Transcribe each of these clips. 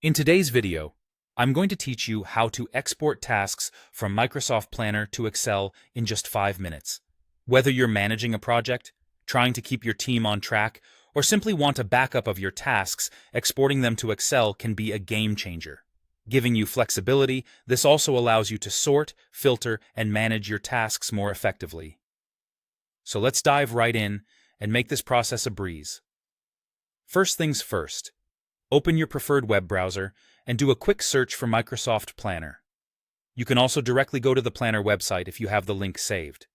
In today's video, I'm going to teach you how to export tasks from Microsoft Planner to Excel in just 5 minutes. Whether you're managing a project, trying to keep your team on track, or simply want a backup of your tasks, exporting them to Excel can be a game changer. Giving you flexibility, this also allows you to sort, filter, and manage your tasks more effectively. So let's dive right in and make this process a breeze. First things first. Open your preferred web browser and do a quick search for Microsoft Planner. You can also directly go to the Planner website if you have the link saved.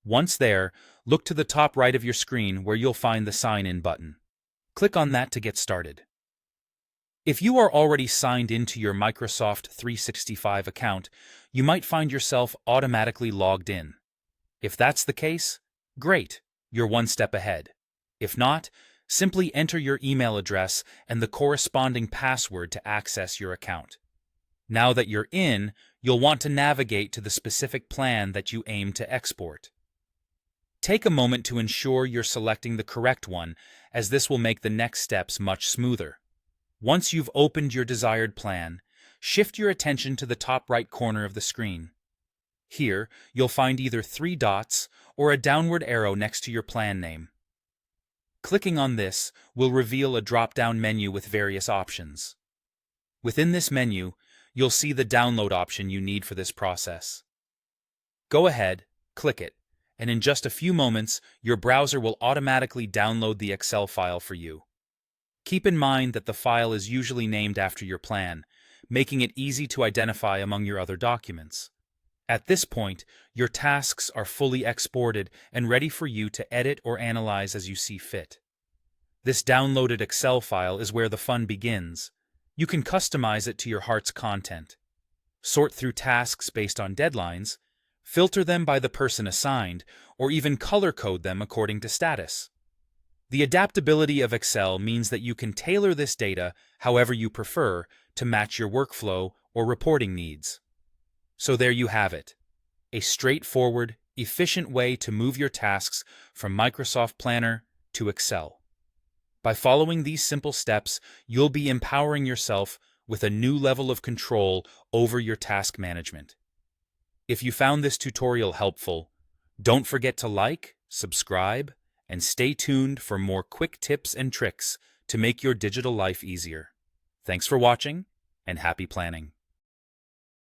Once there, look to the top right of your screen where you'll find the Sign In button. Click on that to get started. If you are already signed into your Microsoft 365 account, you might find yourself automatically logged in. If that's the case, great, you're one step ahead. If not, simply enter your email address and the corresponding password to access your account. Now that you're in, you'll want to navigate to the specific plan that you aim to export. Take a moment to ensure you're selecting the correct one, as this will make the next steps much smoother. Once you've opened your desired plan, shift your attention to the top right corner of the screen. Here, you'll find either 3 dots or a downward arrow next to your plan name. Clicking on this will reveal a drop-down menu with various options. Within this menu, you'll see the download option you need for this process. Go ahead, click it, and in just a few moments, your browser will automatically download the Excel file for you. Keep in mind that the file is usually named after your plan, making it easy to identify among your other documents. At this point, your tasks are fully exported and ready for you to edit or analyze as you see fit. This downloaded Excel file is where the fun begins. You can customize it to your heart's content. Sort through tasks based on deadlines, filter them by the person assigned, or even color code them according to status. The adaptability of Excel means that you can tailor this data however you prefer to match your workflow or reporting needs. So there you have it, a straightforward, efficient way to move your tasks from Microsoft Planner to Excel. By following these simple steps, you'll be empowering yourself with a new level of control over your task management. If you found this tutorial helpful, don't forget to like, subscribe, and stay tuned for more quick tips and tricks to make your digital life easier. Thanks for watching, and happy planning.